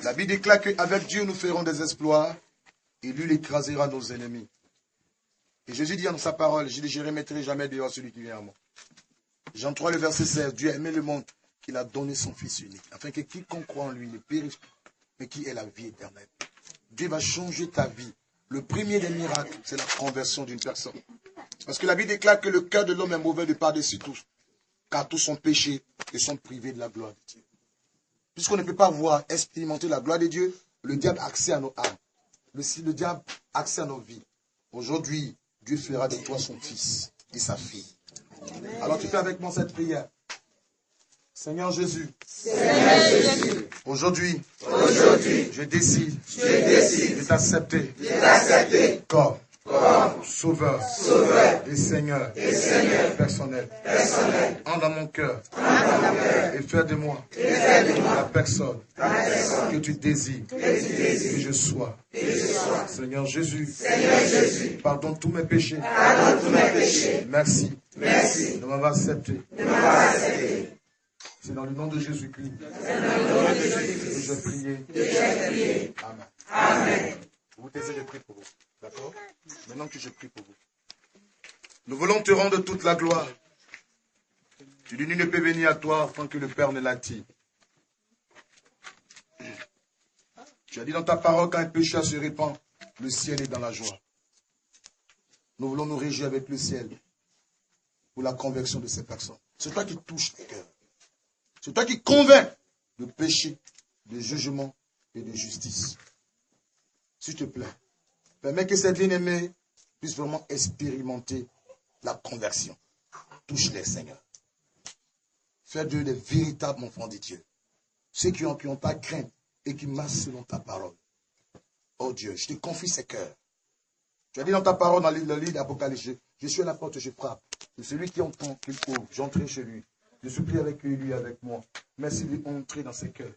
La Bible déclare qu'avec Dieu nous ferons des exploits et lui écrasera nos ennemis. Et Jésus dit dans sa parole, je ne remettrai jamais dehors celui qui vient à moi. Jean 3, le verset 16, Dieu a aimé le monde qu'il a donné son Fils unique, afin que quiconque croit en lui ne périsse pas, mais qui ait la vie éternelle. Dieu va changer ta vie. Le premier des miracles, c'est la conversion d'une personne. Parce que la Bible déclare que le cœur de l'homme est mauvais de par-dessus tout, car tous sont péchés et sont privés de la gloire de Dieu. Puisqu'on ne peut pas voir, expérimenter la gloire de Dieu, le diable a accès à nos âmes. Le diable a accès à nos vies. Aujourd'hui, Dieu fera de toi son fils et sa fille. Alors tu fais avec moi cette prière. Seigneur Jésus, aujourd'hui, je décide de t'accepter comme Sauveur et Seigneur personnel. Entre dans mon cœur et fais de moi la personne que tu désires que je sois. Seigneur Jésus, pardonne tous mes péchés. Merci de m'avoir accepté. C'est dans le nom de Jésus-Christ que je prie. Amen. Vous taisez, je prie pour vous. D'accord? Maintenant que je prie pour vous. Nous voulons te rendre toute la gloire. Tu dis, nul ne peut venir à toi afin que le Père ne l'attire. Tu as dit dans ta parole, quand un pécheur se répand, le ciel est dans la joie. Nous voulons nous réjouir avec le ciel pour la conversion de ces personnes. C'est toi qui touches le cœur. C'est toi qui convaincs de péché, de jugement et de justice. S'il te plaît, permets que cette bien-aimée puisse vraiment expérimenter la conversion. Touche-les, Seigneur. Fais d'eux des véritables enfants de Dieu. Ceux qui ont ta crainte et qui marchent selon ta parole. Oh Dieu, je te confie ces cœurs. Tu as dit dans ta parole, dans le livre d'Apocalypse, je suis à la porte, je frappe. C'est celui qui entend, qu'il ouvre. J'entrerai chez lui. Je supplie avec lui, lui avec moi. Merci d'entrer dans ses cœurs.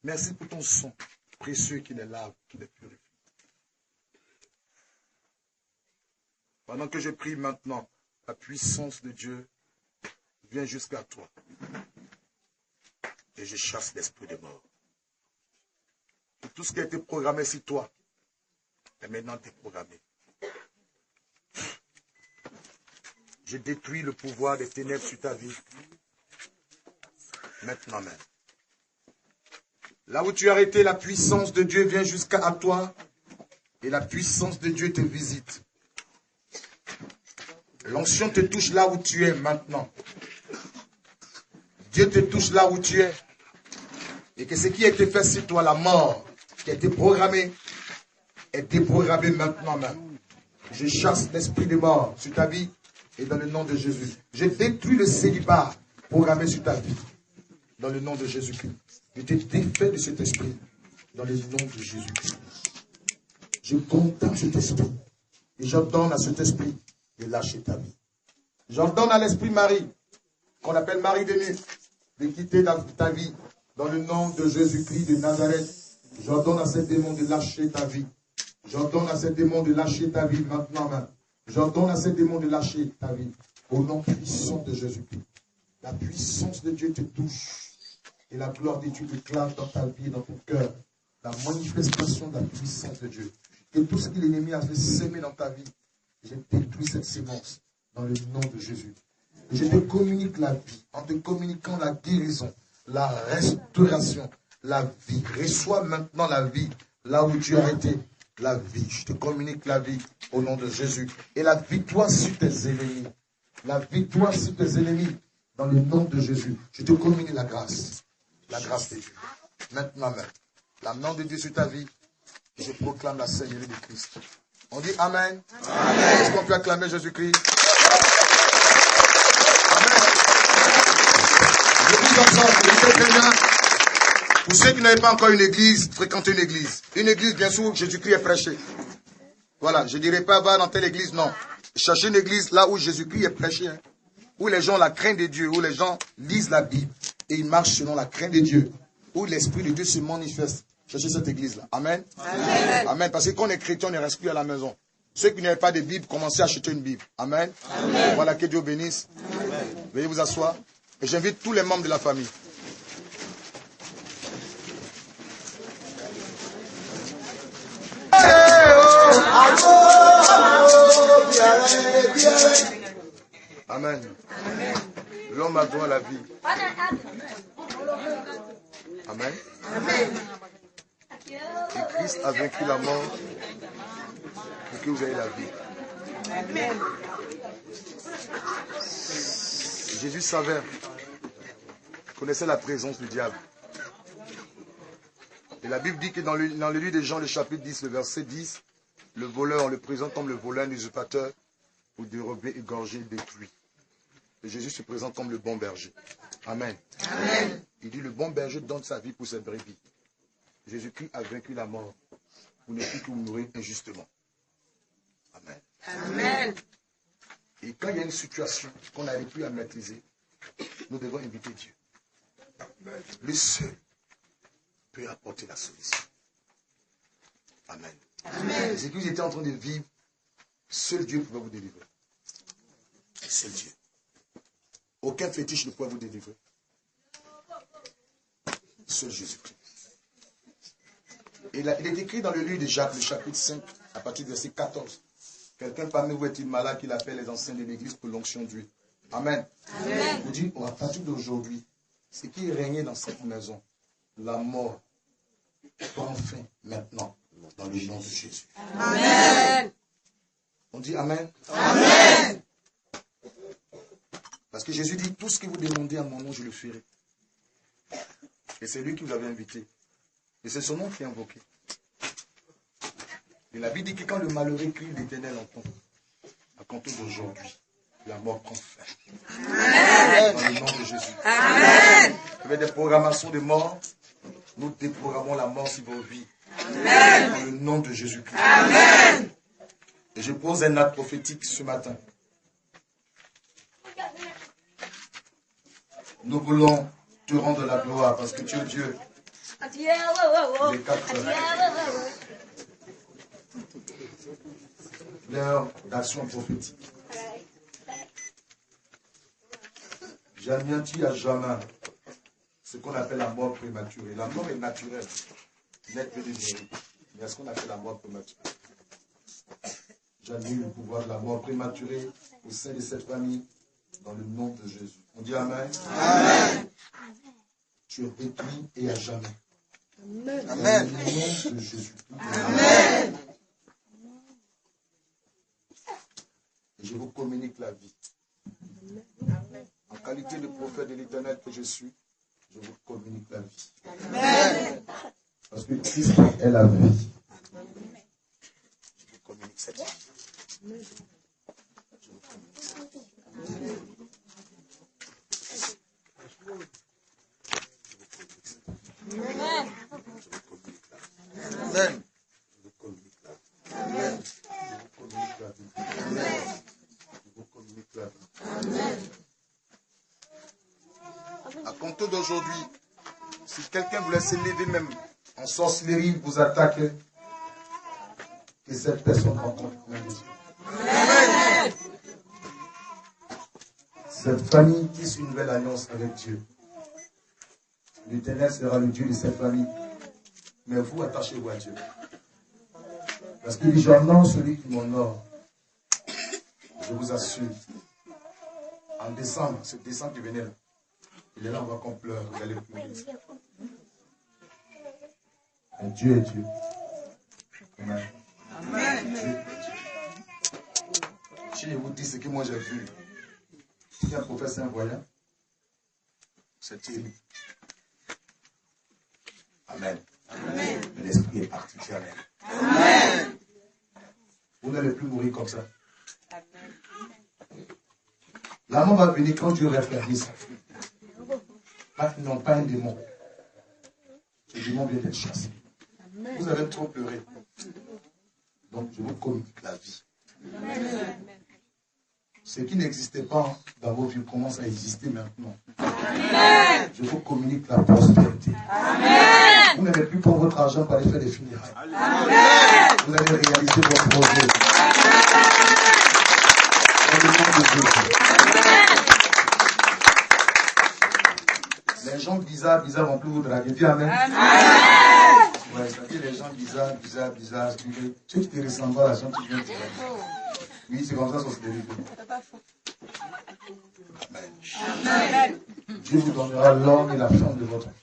Merci pour ton sang précieux qui les lave, qui les purifie. Pendant que je prie maintenant, la puissance de Dieu vient jusqu'à toi. Et je chasse l'esprit de mort. Et tout ce qui a été programmé sur toi est maintenant déprogrammé. Je détruis le pouvoir des ténèbres sur ta vie. Maintenant même. Là où tu as arrêté, la puissance de Dieu vient jusqu'à toi. Et la puissance de Dieu te visite. L'onction te touche là où tu es maintenant. Dieu te touche là où tu es. Et que ce qui a été fait sur toi, la mort, qui a été programmée, est déprogrammée maintenant même. Je chasse l'esprit de mort sur ta vie et dans le nom de Jésus. Je détruis le célibat programmé sur ta vie. dans le nom de Jésus-Christ. Je t'ai défait de cet esprit dans le nom de Jésus-Christ. Je condamne cet esprit et j'ordonne à cet esprit de lâcher ta vie. J'ordonne à l'esprit Marie, qu'on appelle Marie de nuit, de quitter ta vie dans le nom de Jésus-Christ de Nazareth. J'ordonne à cet démon de lâcher ta vie. J'ordonne à cet démon de lâcher ta vie maintenant même. J'ordonne à cet démon de lâcher ta vie au nom puissant de Jésus-Christ. La puissance de Dieu te touche et la gloire de Dieu éclate dans ta vie et dans ton cœur. La manifestation de la puissance de Dieu. Que tout ce que l'ennemi a fait s'aimer dans ta vie, je détruis cette sémence dans le nom de Jésus. Et je te communique la vie en te communiquant la guérison, la restauration, la vie. Reçois maintenant la vie là où tu as été. La vie. Je te communique la vie au nom de Jésus. Et la victoire sur tes ennemis. La victoire sur tes ennemis dans le nom de Jésus. Je te communique la grâce. La grâce de Dieu. Maintenant même. La main de Dieu sur ta vie. Et je proclame la Seigneurie de Christ. On dit Amen. Amen. Est-ce qu'on peut acclamer Jésus-Christ? Amen. Je dis ensemble, je dis bien. Pour ceux qui n'avaient pas encore une église, fréquentez une église. Une église, bien sûr, Jésus-Christ est prêché. Voilà, je ne dirais pas va dans telle église, non. Cherchez une église là où Jésus-Christ est prêché. Hein. Où les gens ont la crainte de Dieu, où les gens lisent la Bible et ils marchent selon la crainte de Dieu. Où l'Esprit de Dieu se manifeste. Cherchez cette église-là. Amen. Amen. Amen. Parce que quand on est chrétien, on ne reste plus à la maison. Ceux qui n'avaient pas de Bible, commencez à acheter une Bible. Amen. Amen. Voilà, que Dieu bénisse. Amen. Veuillez vous asseoir. Et j'invite tous les membres de la famille. Amen. L'homme a droit à la vie. Amen. Et Christ a vaincu la mort pour que vous ayez la vie. Jésus savait, connaissait la présence du diable. Et la Bible dit que dans le livre de Jean, le chapitre 10, le verset 10, le voleur, on le présente comme le voleur, l'usurpateur, ou dérober, égorger, détruire. Et Jésus se présente comme le bon berger. Amen. Amen. Il dit, le bon berger donne sa vie pour ses brebis. Jésus-Christ a vaincu la mort. Vous n'êtes plus que mourir injustement. Amen. Amen. Et quand il y a une situation qu'on n'arrive plus à maîtriser, nous devons inviter Dieu. Le seul peut apporter la solution. Amen. Amen. C'est que vous étiez en train de vivre, seul Dieu pouvait vous délivrer. Seul Dieu. Aucun fétiche ne pouvait vous délivrer. Seul Jésus-Christ. Et il est écrit dans le livre de Jacques, le chapitre 5, à partir du verset 14. Quelqu'un parmi vous est-il malade qu'il appelle les anciens de l'église pour l'onction d'huile. Amen. Amen. Vous dites, à partir d'aujourd'hui, ce qui régnait dans cette maison, la mort, prend fin maintenant, dans le nom de Jésus. Amen. On dit Amen. Amen. Parce que Jésus dit, tout ce que vous demandez à mon nom, je le ferai. Et c'est lui qui vous avait invité. Et c'est son nom qui est invoqué. Et la Bible dit que quand le malheureux crie, l'Éternel entend. À compter d'aujourd'hui, la mort prend fin. Amen. Dans le nom de Jésus. Amen. Il y avait des programmations de mort. Nous déprogrammons la mort sur vos vies. Amen. Dans le nom de Jésus-Christ. Amen. Et je pose un acte prophétique ce matin. Nous voulons te rendre la gloire parce que tu es Dieu. Les 4 heures. L'heure d'action prophétique. J'anéantis à jamais ce qu'on appelle la mort prématurée. La mort est naturelle. Net de mérite. Mais ce qu'on appelle la mort prématurée. J'annule le pouvoir de la mort prématurée au sein de cette famille dans le nom de Jésus. On dit Amen. Amen. Tu es détruit et à jamais. Amen. Amen. Dans le nom de Jésus. Amen. Et je vous communique la vie. Amen. En qualité de prophète de l'Éternel que je suis, je vous communique la vie. Amen. Parce que Christ est la vie. Je vous communique cette vie. Je vous communique cette vie. Amen. À compter d'aujourd'hui, si quelqu'un voulait se lever même en sorcellerie, vous attaquez, que cette personne rencontre même Dieu. Amen. Cette famille tisse une nouvelle alliance avec Dieu. L'Éternel sera le Dieu de cette famille. Mais vous, attachez-vous à Dieu. Parce qu'il dit, j'honore celui qui m'honore. Je vous assure. En décembre, ce décembre qui venait là, il est là, on va qu'on pleure, vous allez pleurer. Mais Dieu est Dieu. Amen. Amen. Dieu est Dieu. Si je vous dis ce que moi j'ai vu, si un prophète c'est un voyant, c'est Thierry. Amen. Amen. L'esprit est parti. Amen. Amen. Vous n'allez plus mourir comme ça. Amen. La mort va venir quand Dieu reflétit ça. Non, pas un démon. Le démon vient d'être chassé. Amen. Vous avez trop pleuré. Donc je vous communique la vie. Amen. Ce qui n'existait pas dans vos vies commence à exister maintenant. Amen. Je vous communique la prospérité. Amen. Vous n'avez plus pour votre argent pour aller faire des funérailles. Amen. Vous allez réaliser vos projets. Dans le nom de Jésus. Les gens bizarres vont plus vous draguer. Dis Amen. Amen. Ouais, c'est-à-dire les gens bizarres. Ceux qui te ressemblent à la gens qui viennent te draguer. Oui, c'est comme ça qu'on se dérive. Amen. Dieu vous donnera l'homme et la femme de votre vie.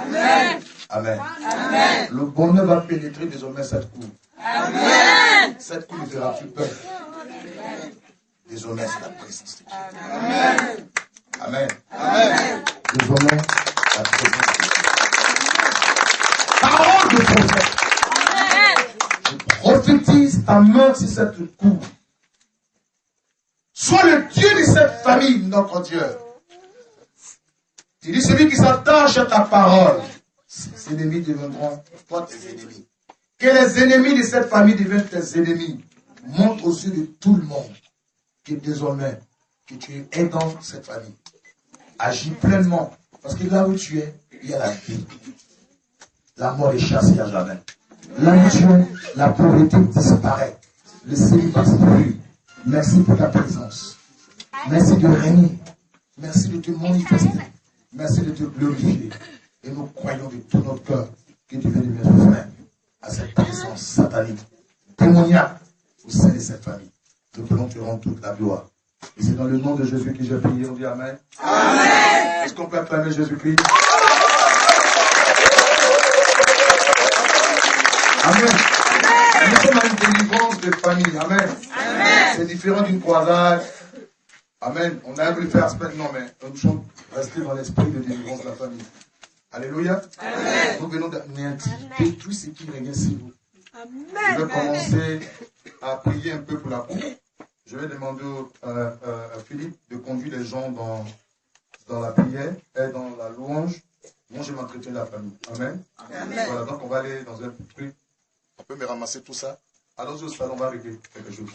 Amen. Amen. Amen. Le bonheur va pénétrer désormais cette cour. Amen. Cette cour ne fera plus peur. Désormais, c'est la présence de Dieu. Amen. Amen. Amen. Désormais, la présence de Dieu. Parole de prophète. Je prophétise ta main sur cette cour. Sois le Dieu de cette famille, notre Dieu. Tu dis, celui qui s'attache à ta parole, ses ennemis deviendront toi tes ennemis. Que les ennemis de cette famille deviennent tes ennemis. Montre aux yeux de tout le monde que désormais, que tu es dans cette famille. Agis pleinement. Parce que là où tu es, il y a la vie. La mort est chassée à jamais. Là où tu es, la pauvreté disparaît. Le célibat disparaît. Merci pour ta présence. Merci de régner. Merci de te manifester. Merci de te glorifier. Et nous croyons de tout notre cœur que tu viens de mettre fin à cette présence satanique, démoniaque au sein de cette famille. Nous voulons te rendre toute la gloire. Et c'est dans le nom de Jésus que j'ai prié. On dit Amen. Amen. Est-ce qu'on peut acclamer Jésus-Christ? Amen. Nous sommes à une délivrance de famille. Amen. Amen. C'est différent d'une croisade. Amen. On a voulu faire aspect, non, mais nous sommes restés dans l'esprit de délivrance de la famille. Alléluia. Amen. Nous venons d'anticiper tout ce qui revient sur vous. Amen. Je vais commencer à prier un peu pour la coupe. Je vais demander à Philippe de conduire les gens dans la prière et dans la louange. Moi, je m'entretiens de la famille. Amen. Amen. Voilà, donc on va aller dans un truc. On peut me ramasser tout ça. Allons-y au salon, on va régler quelque chose.